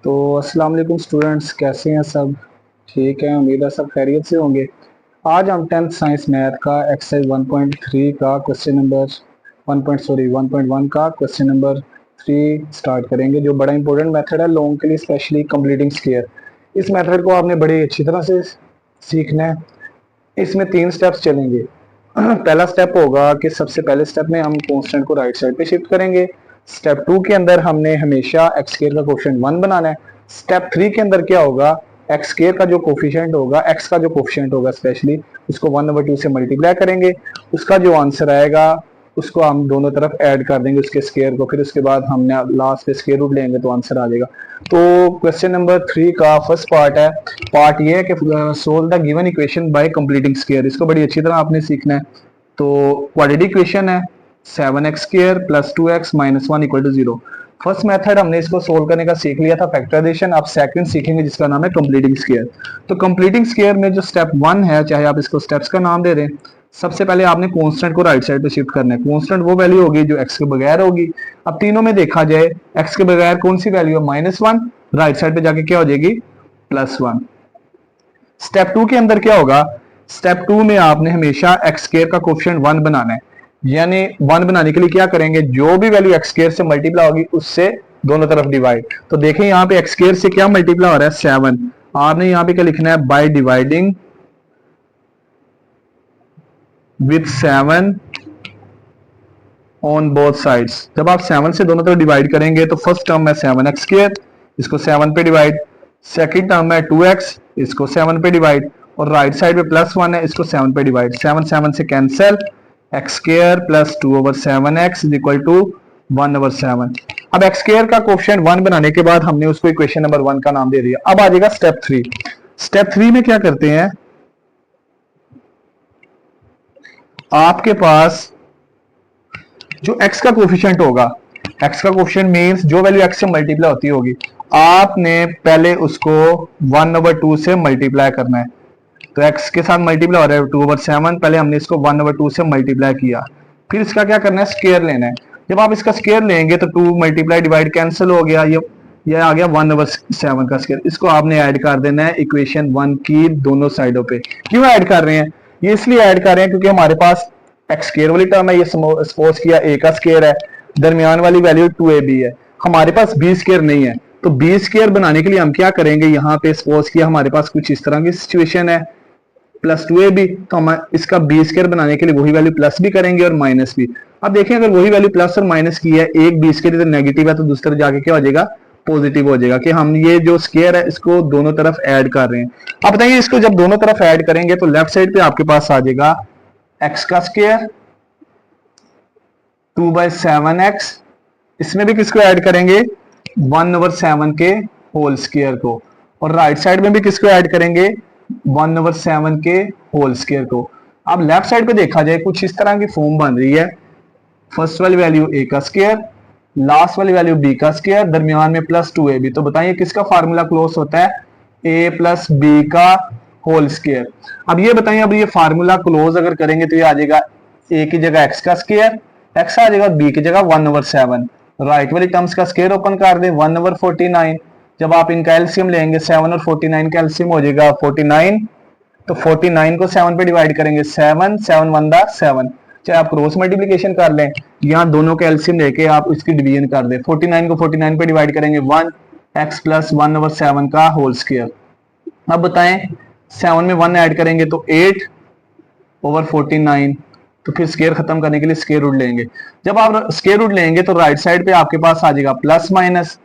तो अस्सलाम वालेकुम स्टूडेंट्स, कैसे हैं सब? ठीक है, उम्मीद है सब खैरियत से होंगे। आज हम 10th साइंस मैथ का एक्सरसाइज 1.3 का क्वेश्चन नंबर 1.1 का क्वेश्चन नंबर 3 स्टार्ट करेंगे, जो बड़ा इंपॉर्टेंट मेथड है लोगों के लिए, स्पेशली कंप्लीटिंग स्क्वायर। इस मेथड को आपने बड़ी अच्छी तरह से सीखना है। इसमें 3 स्टेप्स चलेंगे। पहला स्टेप होगा कि सबसे पहले स्टेप में हम कांस्टेंट को राइट साइड पे शिफ्ट करेंगे। स्टेप 2 के अंदर हमने हमेशा एक्स स्क्वायर का कोफिशिएंट 1 बनाना है। स्टेप 3 के अंदर क्या होगा, एक्स स्क्वायर का जो कोफिशिएंट होगा, एक्स का जो कोफिशिएंट होगा स्पेशली, उसको 1/2 से मल्टीप्लाई करेंगे। उसका जो आंसर आएगा उसको हम दोनों तरफ ऐड कर देंगे उसके स्क्वायर को, फिर उसके बाद हमने लास्ट पे स्क्वायर रूट लेंगे तो आंसर आ जाएगा। तो क्वेश्चन नंबर 3 का फर्स्ट पार्ट है। पार्ट ये है कि solve the given equation by completing square. इसको बड़ी अच्छी तरह आपने सीखना है। तो क्वाड्रेटिक इक्वेशन है 7x² + 2x - 1 = 0। फर्स्ट मेथड हमने इसको सोल्व करने का सीख लिया था, फैक्टराइजेशन। आप सेकंड सीखेंगे जिसका नाम है कंप्लीटिंग स्क्वायर। तो कंप्लीटिंग स्क्वायर में जो स्टेप 1 है, चाहे आप इसको स्टेप्स का नाम दे दें, सबसे पहले आपने कांस्टेंट को राइट साइड पे शिफ्ट करना है। कांस्टेंट वो वैल्यू होगी जो x के बगैर होगी। अब तीनों में देखा जाए x के बगैर कौन सी वैल्यू है, -1, राइट साइड पे जाके क्या हो जाएगी, +1। स्टेप 2 के अंदर क्या होगा, स्टेप 2 में आपने हमेशा एक्स स्क्वायर का कोफिशिएंट 1 बनाना है। यानी 1 बनाने के लिए क्या करेंगे, जो भी वैल्यू एक्स स्क्वायर से मल्टीप्लाई होगी उससे दोनों तरफ डिवाइड। तो देखें यहाँ पे एक्स स्क्वायर से क्या मल्टीप्लाई हो रहा है, 7। आपने यहाँ पे क्या लिखना है, by dividing with 7 on both sides. जब आप 7 से दोनों तरफ डिवाइड करेंगे तो फर्स्ट टर्म है 7x², इसको 7 पे डिवाइड। सेकंड टर्म है 2x, इसको 7 पे डिवाइड। और राइट साइड पे +1 है, इसको 7 पे डिवाइड। 7 7 से कैंसिल, x² + 2/7x = 1/7। अब x² का कोफिशिएंट 1 बनाने के बाद हमने उसको इक्वेशन नंबर 1 का नाम दे दिया। अब आ जाएगा स्टेप 3। स्टेप 3 में क्या करते हैं, आपके पास जो x का कोफिशिएंट होगा, x का कोफिशिएंट मींस जो वैल्यू x से मल्टीप्लाई होती होगी, आपने पहले उसको 1/2 से मल्टीप्लाई करना है। तो x के साथ मल्टीप्लाई हो रहा है 2/7, पहले हमने इसको 1/2 से मल्टीप्लाई किया। फिर इसका क्या करना है, स्क्वायर लेना है। जब आप इसका स्क्वायर लेंगे तो 2 मल्टीप्लाई डिवाइड कैंसिल हो गया, ये आ गया 1/7 का स्क्वायर। इसको आपने ऐड कर देना है इक्वेशन 1 की दोनों साइडों पे। क्यों ऐड कर रहे हैं, ये इसलिए ऐड कर रहे हैं क्योंकि हमारे पास एक्स स्क्वायर वाली टर्म है, ये सपोज किया a का स्क्वायर है, दरमियान वाली वैल्यू 2ab है, हमारे पास b स्क्वायर नहीं है। तो b स्क्वायर बनाने के लिए हम क्या करेंगे, यहाँ पे सपोज किया हमारे पास कुछ इस तरह की सिचुएशन है, +2ab, तो हम इसका b स्क्वायर बनाने के लिए वही वैल्यू प्लस भी करेंगे और माइनस भी। अब देखें अगर वही वैल्यू प्लस और माइनस की है, एक b स्क्वायर इधर नेगेटिव है तो दूसरी तरफ जाके क्या हो जाएगा, पॉजिटिव हो जाएगा, कि हम ये जो स्क्वायर है इसको दोनों तरफ ऐड कर रहे हैं। अब बताइए इसको जब दोनों तरफ ऐड करेंगे तो लेफ्ट साइड पे आपके पास आ जाएगा x का स्क्वायर 2/7x, इसमें भी किसको ऐड करेंगे, 1/7 के होल स्क्वायर को। और राइट साइड में भी किसको ऐड करेंगे, 1/7 के होल स्क्वायर को। अब लेफ्ट साइड पे देखा जाए कुछ इस तरह की फॉर्म बन रही है, फर्स्ट वाली वैल्यू a का स्क्वायर, लास्ट वाली वैल्यू b का स्क्वायर, दरमियान में +2ab। तो बताइए किसका फार्मूला क्लोज होता है, a + b का होल स्क्वायर। अब ये बताइए, अब ये फार्मूला क्लोज अगर करेंगे तो ये आ जाएगा a की जगह x का स्क्वायर, x आ जाएगा, b की जगह 1/7। राइट वाली टर्म्स का स्क्वायर ओपन कर दें, 1/49। जब आप इनका एलसीएम लेंगे 7 और 49 का एलसीएम हो जाएगा 49। तो 49 को 7 पे डिवाइड करेंगे, 7 7 1 दा 7। चाहे आप क्रॉस मल्टीप्लिकेशन कर लें, यहाँ दोनों के एलसीएम लेके आप इसकी डिवीजन कर दें। 49 को 49 पे डिवाइड करेंगे, 1 x + 1/7 का होल स्क्वायर। अब बताएं 7 में 1 ऐड करेंगे तो 8/49। तो फिर स्क्वायर खत्म करने के लिए स्क्वायर रूट लेंगे। जब आप स्क्वायर रूट लेंगे तो राइट साइड पे आपके पास आ जाएगा प्लस माइनस,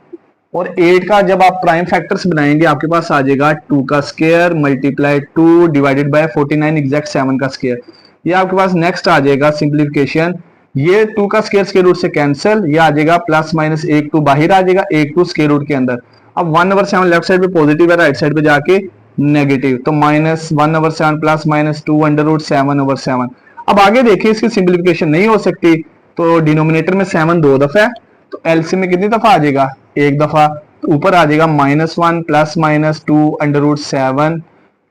और 8 का जब आप प्राइम फैक्टर्स बनाएंगे आपके पास आ जाएगा 2 का square multiply 2 divided by 49 exact 7 का स्क्वायर। ये आपके पास नेक्स्ट आ जाएगा सिंप्लीफिकेशन, ये 2 का स्क्वायर रूट से कैंसिल, ये आ जाएगा प्लस माइनस 1 2 बाहर आ जाएगा, 1 2 स्क्वायर रूट के अंदर। अब 1/7 लेफ्ट साइड पे पॉजिटिव है, राइट साइड पे जाके नेगेटिव, तो -1/7 प्लस माइनस 2√7/7। अब आगे देखिए इसकी सिंप्लीफिकेशन नहीं हो सकती, तो डिनोमिनेटर में 7 2 दफा है, तो एलसीएम में कितनी दफा आ जाएगा, एक दफा। तो ऊपर आ जाएगा -1 प्लस माइनस 2√7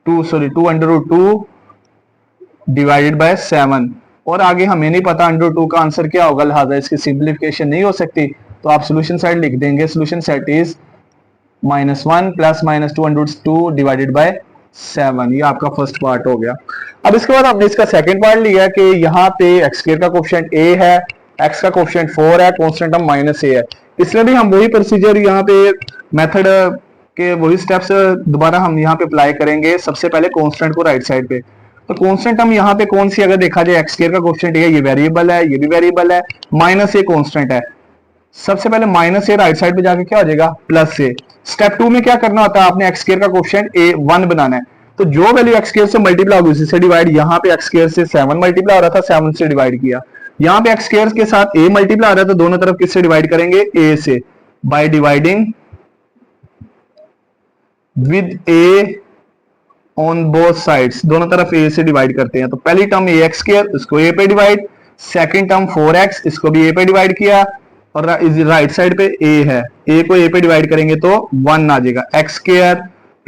2√2 डिवाइडेड बाय 7। और आगे हमें नहीं पता √2 का आंसर क्या होगा, लिहाजा इसकी सिंप्लीफिकेशन नहीं हो सकती। तो आप सोल्यूशन साइड लिख देंगे, solution set is -1 plus -2 divided by 7। ये आपका फर्स्ट पार्ट हो गया। अब इसके बाद हमने इसका सेकंड पार्ट लिया कि यहाँ पे एक्स स्क्वायर का कोफिशिएंट a है, x का कोफिशिएंट 4 है, कांस्टेंट टर्म -a है। इसमें भी हम वही प्रोसीजर यहाँ पे मेथड के वही स्टेप्स दोबारा हम यहाँ पे अप्लाई करेंगे। सबसे पहले कांस्टेंट को राइट साइड पे, तो कांस्टेंट टर्म यहाँ पे कौन सी अगर देखा जाए एक्स स्क्वायर का कोफिशिएंट ये वेरिएबल है, ये भी वेरिएबल है, -a कांस्टेंट है। सबसे पहले -a राइट साइड पे जाके क्या हो जाएगा +a। स्टेप 2 में क्या करना होता है, आपने एक्स स्क्वायर का कोफिशिएंट a1 बनाना है, तो जो वैल्यू एक्स स्क्वायर से मल्टीप्लाई होगी उसी से डिवाइड। यहाँ पे एक्स स्क्वायर से 7 मल्टीप्लाई हो रहा था, 7 से डिवाइड किया। यहाँ पे एक्स स्क्वायर के साथ a मल्टीप्लाई हो रहा था, तो दोनों तरफ किससे डिवाइड करेंगे, a से, by dividing with a on both sides. दोनों तरफ a से डिवाइड करते हैं, तो पहली टर्म a एक्स स्क्वायर, इसको a पे डिवाइड, सेकंड टर्म 4x, इसको भी a पे डिवाइड किया, और राइट साइड पे a है, a को a पे डिवाइड करेंगे तो 1 आ जाएगा, x square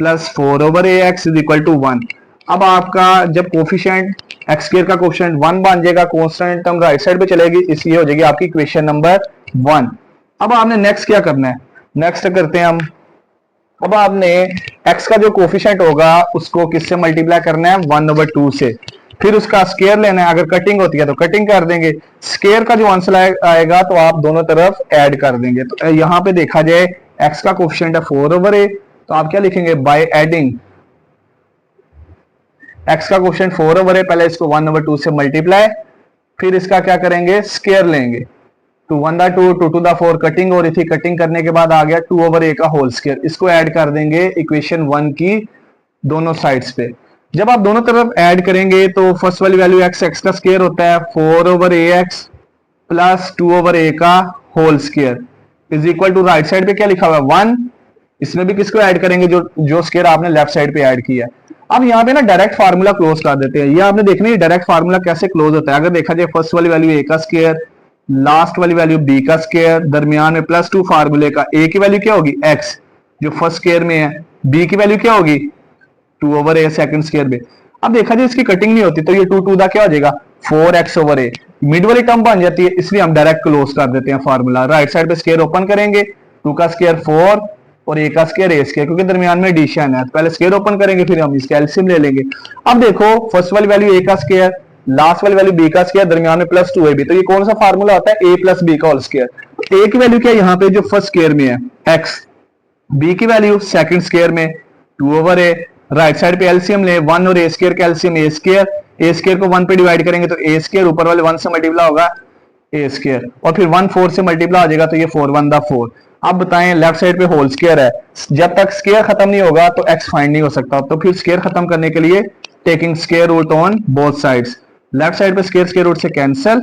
plus 4/ax is equal to 1। अब आपका जब कोफिशिएंट एक्स स्क्वायर का कोफिशिएंट 1 बन जाएगा, कांस्टेंट टर्म राइट साइड पे चलेगी, इसलिए हो जाएगी आपकी इक्वेशन नंबर 1। अब आपने नेक्स्ट क्या करना है, नेक्स्ट करते हैं हम, अब आपने x का जो कोफिशिएंट होगा उसको किससे मल्टीप्लाई करना है, 1/2 से, फिर उसका स्क्वायर लेना है। अगर कटिंग होती है तो कटिंग कर देंगे, स्क्वायर का जो आंसर आएगा तो आप दोनों तरफ ऐड कर देंगे। तो यहाँ पे देखा जाए x का कोफिशिएंट है 4/a, तो आप क्या लिखेंगे, बाय एडिंग x का कोफिशिएंट 4/a, पहले इसको 1/2 से मल्टीप्लाई, फिर इसका क्या करेंगे, स्क्वायर लेंगे, 2 2 to 4 कटिंग हो रही थी, कटिंग करने के बाद आ गया 2/a का होल स्क्वायर, इसको ऐड कर देंगे इक्वेशन 1 की दोनों साइड्स पे। जब आप दोनों तरफ ऐड करेंगे तो फर्स्ट वाली वैल्यू x का स्क्वायर होता है 4/ax प्लस 2/a का whole square is equal to, right side पे क्या लिखा हुआ है 1, इसमें भी किसको ऐड करेंगे, जो स्क्वायर आपने लेफ्ट साइड पे ऐड किया है। अब यहाँ पे ना डायरेक्ट फार्मूला क्लोज कर देते हैं, ये आपने देखना है डायरेक्ट फार्मूला कैसे क्लोज होता है। अगर देखा जाए फर्स्ट वाली वैल्यू a का स्क्वायर, लास्ट वाली वैल्यू b का स्क्वायर, दरमियान में +2 फार्मूले का, a की वैल्यू क्या होगी x जो फर्स्ट स्क्वायर में है, b की वैल्यू क्या होगी 2/a सेकंड स्क्वायर में। अब देखा जाए इसकी कटिंग नहीं होती तो ये 2 दा क्या हो जाएगा 4x/a, मिड वाली टर्म बन जाती है, इसलिए हम डायरेक्ट क्लोज कर देते हैं फार्मूला। राइट साइड पे स्क्वायर ओपन करेंगे, 2 का स्क्वायर 4 और a का स्क्वायर a स्क्वायर, क्योंकि दरमियान में एडिशन है, पहले स्क्वायर ओपन करेंगे फिर हम इसका एलसीएम ले लेंगे। अब देखो फर्स्ट वाली वैल्यू a का स्क्वायर, लास्ट वाली वैल्यू b का स्क्वायर, दरमियान में +2ab, तो ये कौन सा फार्मूला होता है, a + b का होल स्क्वायर। a की वैल्यू क्या है यहाँ पे जो फर्स्ट स्क्वायर में है x, b की वैल्यू सेकंड स्क्वायर में 2/a, राइट साइड पे एलसीएम ले, 1 और a स्क्वायर का एलसीएम a स्क्वायर को 1 पे डिवाइड करेंगे तो a स्क्वायर ऊपर वाले 1 से मल्टीप्लाई होगा a स्क्वायर, और फिर 1 4 से मल्टीप्लाई हो जाएगा तो ये 4 1 दा 4। अब बताएं लेफ्ट साइड पे होल स्क्वायर है, जब तक स्क्वायर खत्म नहीं होगा तो x फाइंड नहीं हो सकता, तो फिर स्क्वायर खत्म करने के लिए taking square root on both sides, left side पे स्क्वायर रूट से कैंसिल,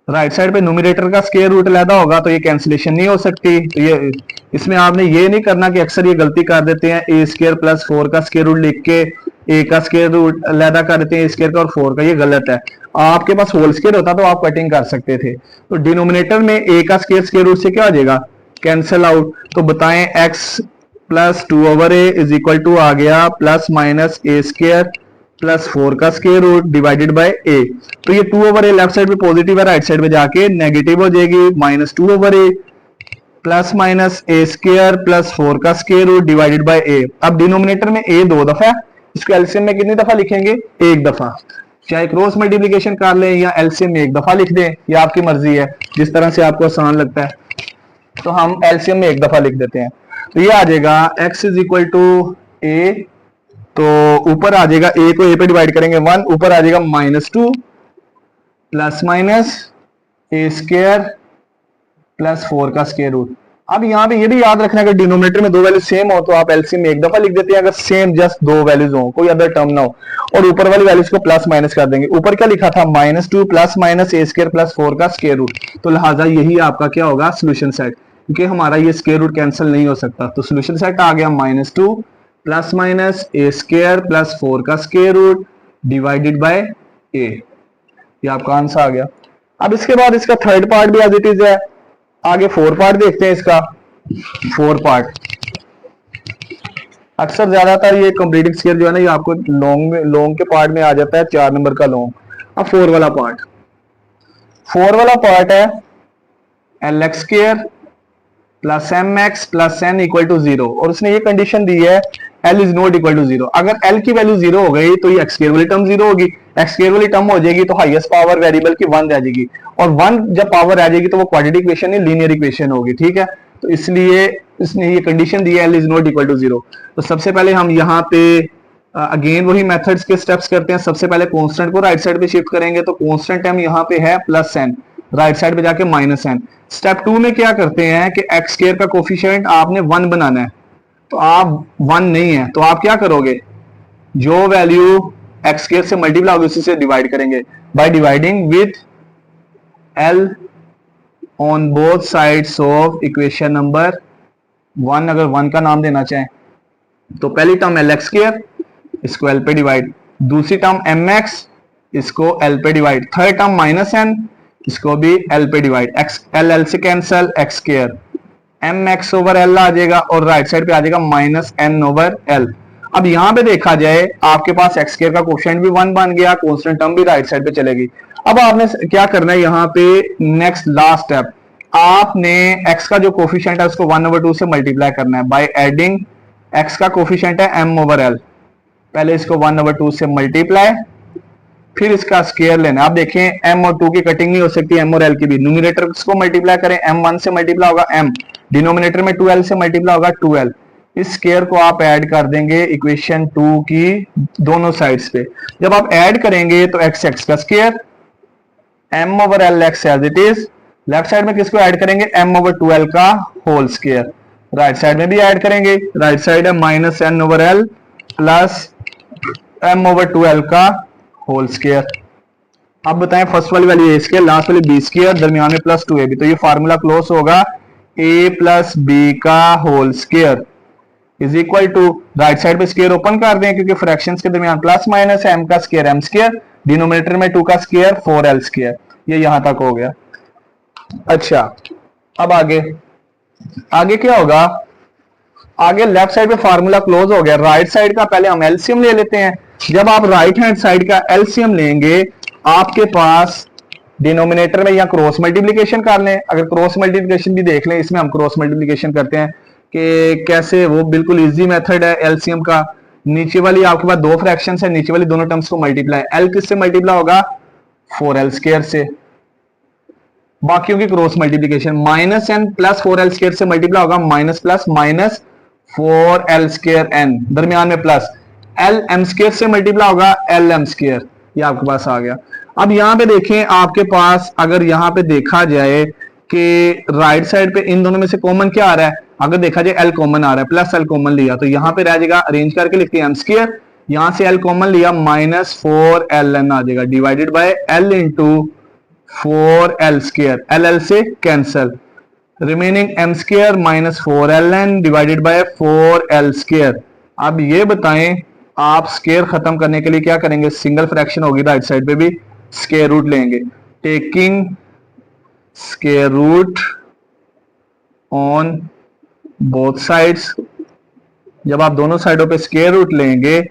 राइट साइड पे न्यूमरेटर का स्क्वायर रूट लेदा होगा तो ये कैंसिलेशन नहीं हो सकती। तो ये इसमें आपने ये नहीं करना कि अक्सर ये गलती कर देते हैं, a स्क्वायर + 4 का स्क्वायर रूट लिख के a का स्क्वायर रूट लेदा कर देते हैं a स्क्वायर का और 4 का, ये गलत है। आपके पास होल स्क्वायर होता तो आप कटिंग कर सकते थे। तो डिनोमिनेटर में a का स्क्वायर रूट से क्या हो जाएगा, कैंसिल आउट। तो बताएं x + 2/a is equal to आ गया ± a² + 4 का square root divided by a। तो ये 2/a लेफ्ट साइड पे पॉजिटिव है, राइट साइड पे जाके नेगेटिव हो जाएगी, -2/a ± a² + 4 का square root divided by a। अब डिनोमिनेटर में a 2 दफा, इसको एलसीएम में कितनी दफा लिखेंगे, 1 दफा, चाहे क्रॉस मल्टीप्लिकेशन कर लें या एलसीएम में 1 दफा लिख दें, ये आपकी मर्जी है, जिस तरह से आपको आसान लगता है। तो हम एलसीएम में 1 दफा लिख देते हैं, तो ये आ जाएगा x = a, तो ऊपर आ जाएगा a को a पे डिवाइड करेंगे 1, ऊपर आ जाएगा -2 ± a² + 4 का स्क्वायर रूट। अब यहाँ पे ये भी याद रखना है अगर डिनोमिनेटर में 2 वैल्यू सेम हो तो आप एलसीएम में 1 दफा लिख देते हैं, अगर सेम जस्ट 2 वैल्यूज हो, कोई अदर टर्म ना हो, और ऊपर वाली वैल्यूज को प्लस माइनस कर देंगे। ऊपर क्या लिखा था, -2 ± a² + 4 का स्क्वायर रूट, तो लिहाजा यही आपका क्या होगा सोल्यूशन सेट, क्योंकि हमारा ये स्क्वायर रूट कैंसिल नहीं हो सकता। तो सोल्यूशन सेट आ गया -2 ± a² + 4 का square root divided by a, ये आपका आंसर आ गया। अब इसके बाद इसका थर्ड पार्ट भी एज इट इज है, आगे 4 पार्ट देखते हैं इसका। 4 पार्ट अक्सर ज्यादातर ये कंप्लीटिंग स्क्वायर जो है ना ये आपको लॉन्ग के पार्ट में आ जाता है, 4 नंबर का लॉन्ग। अब 4 वाला पार्ट है lx² plus M x plus N equal to 0, और उसने ये कंडीशन दी है L is not equal to 0। अगर एल की वैल्यू 0 हो गई तो ये एक्स स्क्वायर वाली टर्म 0 होगी, एक्स स्क्वायर वाली टर्म हो जाएगी तो हाईएस्ट पावर वेरिएबल की 1 रह जाएगी, और 1 जब पावर रह जाएगी तो वो क्वाड्रेटिक इक्वेशन नहीं लीनियर इक्वेशन होगी, ठीक है। तो इसलिए इसने ये कंडीशन दी है L is not equal to 0। तो सबसे पहले हम यहाँ पे अगेन वही मेथड्स के स्टेप्स करते हैं। सबसे पहले कांस्टेंट को राइट साइड पे शिफ्ट करेंगे, तो कांस्टेंट हम यहाँ पे है प्लस एन, राइट साइड पे जाके माइनस एन। स्टेप 2 में क्या करते हैं कि एक्स स्क्वायर का कोफिशिएंट आपने 1 बनाना है, तो आप 1 नहीं है तो आप क्या करोगे, जो वैल्यू एक्स स्क्वायर से मल्टीप्लाई होगी उसी से डिवाइड करेंगे by dividing with L on both sides of equation number 1। अगर 1 का नाम देना चाहें तो पहली टर्म एल एक्स स्क्वायर, इसको एल पे डिवाइड, दूसरी टर्म एम एक्स, इसको एल पे divide, third term minus N, इसको भी एल पे डिवाइड, एक्स एल एल से cancel, X square M X over L आ जाएगा और राइट साइड पे आ जाएगा माइनस एन ओवर एल। अब यहां पे देखा जाए आपके पास एक्स स्क्वायर का कोफिशिएंट भी 1 बन गया, कांस्टेंट टर्म भी राइट साइड पे चलेगी। अब आपने क्या करना है यहाँ पे, नेक्स्ट लास्ट स्टेप, आपने एक्स का जो कोफिशिएंट है उसको 1/2 से मल्टीप्लाई करना है बाय एडिंग, एक्स का कोफिशिएंट है एम ओवर एल, पहले इसको 1/2 से मल्टीप्लाई, फिर इसका स्क्वायर लेना। आप देखें m और 2 की कटिंग नहीं हो सकती, m और l की भी। न्यूमरेटर को मल्टीप्लाई करें, m1 से मल्टीप्लाई होगा m, डिनोमिनेटर में 2l से मल्टीप्लाई होगा 2l। इस स्क्वायर को आप ऐड कर देंगे इक्वेशन 2 की दोनों साइड्स पे। जब आप ऐड करेंगे तो x x का square, m over l x as it is, left side में किसको ऐड करेंगे, m ओवर 2l का होल स्क्वायर, राइट साइड में भी ऐड करेंगे, राइट साइड है minus n over l plus m over 2l का होल स्क्वायर। अब बताएं फर्स्ट वाली वैल्यू ए स्क्वायर, लास्ट वाली बी स्क्वायर, दरमियान में प्लस 2ab, तो ये फार्मूला क्लोज होगा a प्लस बी का whole square is equal to, right side पे स्क्वायर ओपन कर दें क्योंकि फ्रैक्शंस के दरमियान प्लस माइनस है, m का स्क्वायर m स्क्वायर, डिनोमिनेटर में 2 का स्क्वायर 4l स्क्वायर, ये यहां तक हो गया। अच्छा अब आगे क्या होगा, आगे लेफ्ट साइड पे फार्मूला क्लोज हो गया, राइट साइड का पहले हम एलसीएम ले लेते हैं। जब आप राइट हैंड साइड का एलसीएम लेंगे आपके पास डिनोमिनेटर में या क्रॉस मल्टीप्लिकेशन कर लें, अगर क्रॉस मल्टीप्लिकेशन भी देख लें, इसमें हम क्रॉस मल्टीप्लिकेशन करते हैं कि कैसे, वो बिल्कुल इजी मेथड है एलसीएम का। नीचे वाली आपके पास 2 फ्रैक्शंस है, नीचे वाली दोनों टर्म्स को मल्टीप्लाई, एल किससे मल्टीप्लाई होगा 4l स्क्वायर से, बाकियों की cross multiplication minus N plus 4l square से मल्टीप्लाई होगा minus plus minus 4l square N, दरमियान में प्लस, एल एम स्क्वायर से मल्टीप्लाई होगा एल एम स्क्वायर, ये आपके पास आ गया। अब यहां पे देखें आपके पास, अगर यहां पे देखा जाए कि राइट साइड पे इन दोनों में से कॉमन क्या आ रहा है, अगर देखा जाए एल कॉमन आ रहा है, प्लस एल कॉमन लिया तो यहां पे रह जाएगा, अरेंज करके लिखते हैं एम स्क्वायर, यहां से एल कॉमन लिया माइनस 4l एन आ जाएगा, divided by L into 4l square, L L से cancel, remaining m square minus 4ln divided by 4l square. अब ये बताएं आप स्क्वायर खत्म करने के लिए क्या करेंगे, सिंगल फ्रैक्शन होगी राइट साइड पे भी, स्क्वायर रूट लेंगे, taking square root on both sides. जब आप दोनों साइडों पे स्क्वायर रूट लेंगे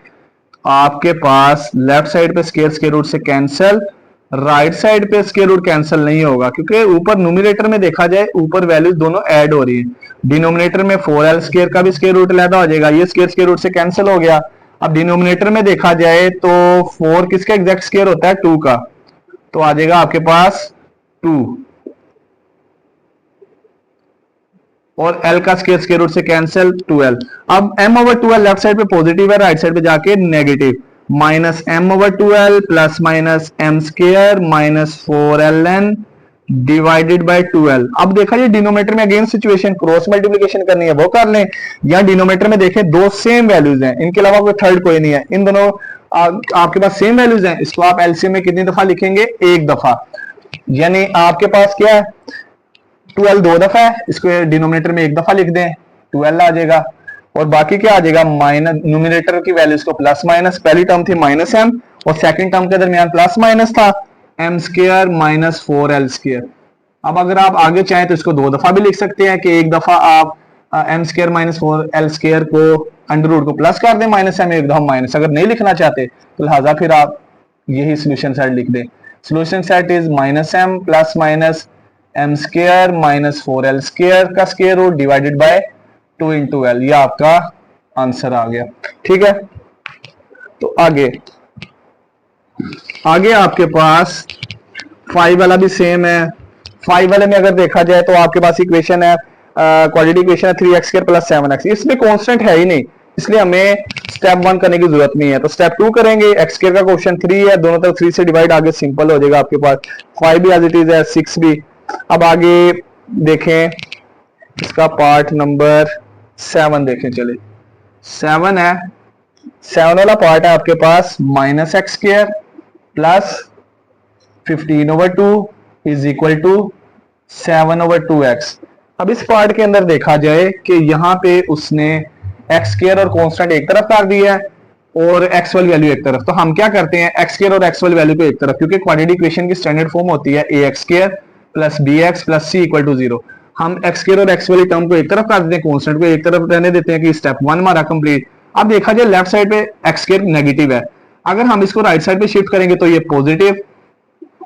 आपके पास लेफ्ट साइड पे स्क्वायर रूट से कैंसल, राइट साइड पे स्क्वायर रूट कैंसिल नहीं होगा क्योंकि ऊपर न्यूमरेटर में देखा जाए ऊपर वैल्यूज दोनों ऐड हो रही है, डिनोमिनेटर में 4l स्क्वायर का भी स्क्वायर रूट अलग हो जाएगा, ये स्क्वायर रूट से कैंसिल हो गया। अब डिनोमिनेटर में देखा जाए तो 4 किसका एग्जैक्ट स्क्वायर होता है 2 का, तो आ जाएगा आपके पास 2, और l का स्क्वायर रूट से कैंसिल 2l। अब m over 2l left side पे पॉजिटिव है, राइट साइड पे जाके negative, minus m over 2l plus minus m square minus 4ln divided bye 2l। अब देखा ये डिनोमिनेटर में अगेन सिचुएशन क्रॉस मल्टीप्लिकेशन करनी है वो कर लें, या डिनोमिनेटर में देखें दो सेम वैल्यूज हैं, इनके अलावा कोई थर्ड कोई नहीं है, इन दोनों आपके पास सेम वैल्यूज हैं, इसको आप एलसीएम में कितनी दफा लिखेंगे, एक दफा, यानी आपके पास क्या है 2l 2 दफा है, इसको डिनोमिनेटर में एक दफा लिख दें 2l आ जाएगा, और बाकी क्या आ जाएगा माइनस, न्यूमरेटर की वैल्यूज को प्लस माइनस, पहली टर्म थी माइनस m और सेकंड टर्म के दरमियान प्लस माइनस था m square minus 4l square. अब अगर आप आगे चाहें तो इसको 2 दफा भी लिख सकते हैं कि एक दफा आप m square minus 4l square को अंडर रूट को प्लस कर दें माइनस m, एक दफा माइनस, अगर नहीं लिखना चाहते तो लिहाजा फिर आप यही सोल्यूशन सेट लिख दें, solution set is minus m plus minus m square minus 4l square का square root divided by 2 into L. ये आपका आंसर आ गया। ठीक है, तो आगे आपके पास 5 वाला भी सेम है। 5 वाले में अगर देखा जाए तो आपके पास इक्वेशन है, क्वाड्रेटिक इक्वेशन है 3x स्क्वायर प्लस 7x। इसमें कांस्टेंट है ही नहीं, इसलिए हमें स्टेप 1 करने की जरूरत नहीं है। तो स्टेप 2 करेंगे, x स्क्वायर का क्वेश्चन 3 है, दोनों तरफ 3 से डिवाइड, आगे सिंपल हो जाएगा आपके पास। 5 भी एज इट इज है, 6 भी। अब आगे देखें इसका पार्ट नंबर 7 देखें। चलिए 7 है, 7 वाला पार्ट है आपके पास minus X square plus 15/2 is equal to 7/2x। अब इस पार्ट के अंदर देखा जाए कि यहाँ पे उसने एक्स स्क्वायर और कांस्टेंट एक तरफ कर दिया है और एक्स वाली वैल्यू एक तरफ। तो हम क्या करते हैं, एक्स स्क्वायर और एक्स वाली वैल्यू को एक तरफ, क्योंकि क्वाड्रेटिक इक्वेशन की स्टैंडर्ड फॉर्म होती है ax square plus bx plus c equal to 0। हम एक्स स्क्वायर और एक्स वाली टर्म को एक तरफ कर देते हैं, कांस्टेंट को एक तरफ रहने देते हैं कि स्टेप 1 हमारा कंप्लीट। अब देखा जाए लेफ्ट साइड पे एक्स स्क्वायर नेगेटिव है, अगर हम इसको राइट साइड पे शिफ्ट करेंगे तो ये पॉजिटिव,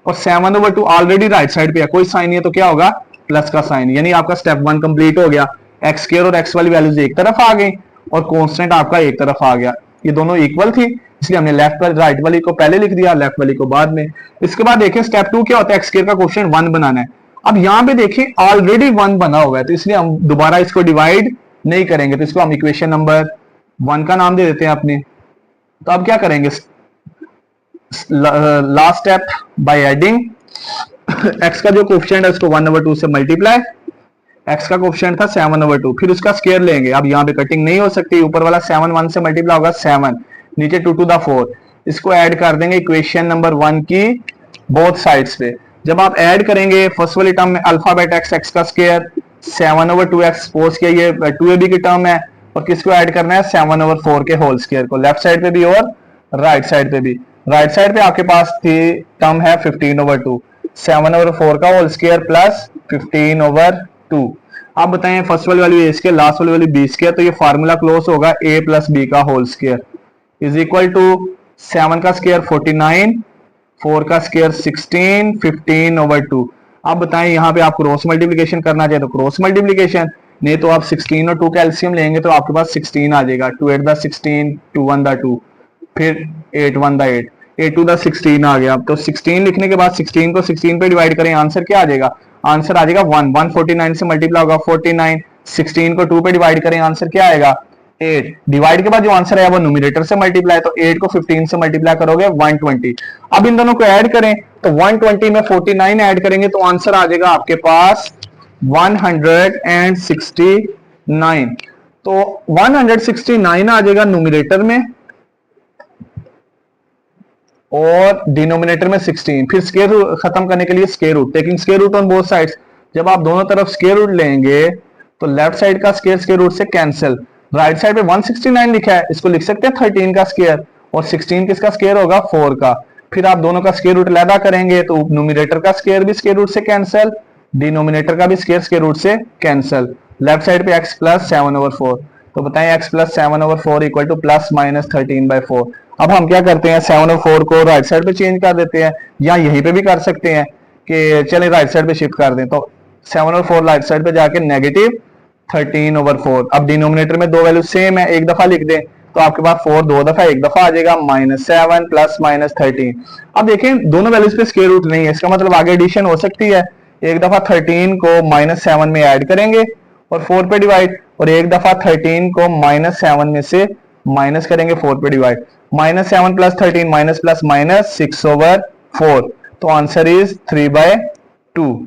और 7/2 ऑलरेडी राइट साइड पे है, कोई साइन नहीं है, तो क्या होगा प्लस का साइन। यानी आपका स्टेप 1 कंप्लीट हो गया। एक्स स्क्वायर और एक्स वाली वैल्यूज एक तरफ आ गई और कांस्टेंट आपका एक तरफ आ गया। ये दोनों इक्वल थी, इसलिए हमने लेफ्ट वाली राइट वाली को पहले लिख दिया, लेफ्ट वाली को बाद में। इसके बाद देखिए स्टेप 2 क्या होता है, एक्स स्क्वायर का क्वेश्चन 1 बनाना है। अब यहाँ पे देखिए ऑलरेडी 1 बना हुआ है, तो इसलिए हम दोबारा इसको डिवाइड नहीं करेंगे, तो इसको हम इक्वेशन नंबर 1 का नाम दे देते हैं अपने। तो अब क्या करेंगे, last step by adding x का जो कोफिशिएंट है उसको 1/2 से मल्टीप्लाई, x का कोफिशिएंट था 7/2, फिर उसका स्क्वायर लेंगे। अब यहाँ पे कटिंग नहीं हो सकती, ऊपर वाला 7 1 से मल्टीप्लाई होगा 7, नीचे 2 टू द 4, इसको ऐड कर देंगे इक्वेशन नंबर 1 की बोथ साइड्स पे। जब आप ऐड करेंगे फर्स्ट वाली टर्म में अल्फाबेट x का स्क्वायर 7/2x, सपोज किया ये 2ab की टर्म है, और किसको ऐड करना है 7/4 के होल स्क्वायर को, लेफ्ट साइड पे भी और राइट साइड पे भी। राइट साइड पे आपके पास थी टर्म है 15/2, 7/4 का होल स्क्वायर प्लस 15/2। आप बताएं फर्स्ट वाली वैल्यू a स्क्वायर, लास्ट वाली वैल्यू b स्क्वायर, तो ये फार्मूला क्लोज होगा a प्लस b का whole square is equal to 7 का स्क्वायर 49, 4 का स्क्वायर 16, 15/2। आप बताएं यहाँ पे आप क्रॉस मल्टीप्लीकेशन करना चाहे तो क्रॉस मल्टीप्लीकेशन, नहीं तो आप 16 और 2 का एलसीएम लेंगे तो आपके पास 16 आ जाएगा। 2 8 द 16, 2 1 द 2, फिर 8 1 द 8, 8 2 द 16 आ गया। तो 16 लिखने के बाद 16 को 16 पे डिवाइड करें, आंसर क्या आ जाएगा, आंसर आ जाएगा 1, 149 से मल्टीप्लाई होगा 49, 16 को 2 पे डिवाइड करें, आंसर क्या आएगा 8। डिवाइड के बाद जो आंसर है वो न्यूमरेटर से मल्टीप्लाई, तो 8 को 15 से मल्टीप्लाई करोगे 120। अब इन दोनों को ऐड करें तो 120 में 49 ऐड करेंगे तो आंसर आ जाएगा आपके पास 169। तो 169 आ जाएगा न्यूमरेटर में और डिनोमिनेटर में 16। फिर स्क्वायर रूट खत्म करने के लिए square root, taking square root on both sides. जब आप दोनों तरफ स्क्वायर रूट लेंगे तो लेफ्ट साइड का स्क्वायर रूट से कैंसिल। राइट साइड पे 169 लिखा है, इसको लिख सकते हैं 13 का स्क्वायर, और 16 किसका स्क्वायर होगा 4 का। फिर आप दोनों का स्क्वायर रूट अलग करेंगे तो न्यूमरेटर का स्क्वायर भी स्क्वायर रूट से कैंसिल, डिनोमिनेटर का भी स्क्वायर रूट से कैंसिल। लेफ्ट साइड पे x प्लस 7/4, तो बताएं x plus 7/4 equal two plus minus 13/4। अब हम क्या करते हैं 7/4 को राइट साइड पे चेंज कर देते हैं, या यहीं पे भी कर सकते हैं कि चले राइट साइड पे शिफ्ट कर दें। तो 7/4 राइट साइड पे जाके नेगेटिव 13/4। अब डिनोमिनेटर में दो वैल्यू सेम है, एक दफा लिख दें तो आपके पास 4 दो दफा एक दफा आ जाएगा, -7 प्लस -13। अब देखें दोनों वैल्यूज पे स्क्वायर रूट नहीं है, इसका मतलब आगे एडिशन हो सकती है। एक दफा 13 को -7 में ऐड करेंगे और 4 पे डिवाइड, और एक दफा 13 को -7 में से माइनस करेंगे 4 पे divide. -7 plus 13 minus plus minus 6/4, तो आंसर इज 3/2।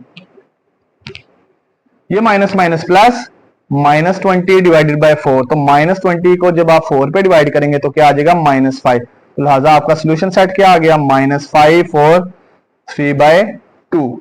ये minus minus plus -20 divided by 4, तो -20 को जब आप 4 पे डिवाइड करेंगे तो क्या आ जाएगा -5। तो लिहाजा आपका सोल्यूशन सेट क्या आ गया -5 और 3/2।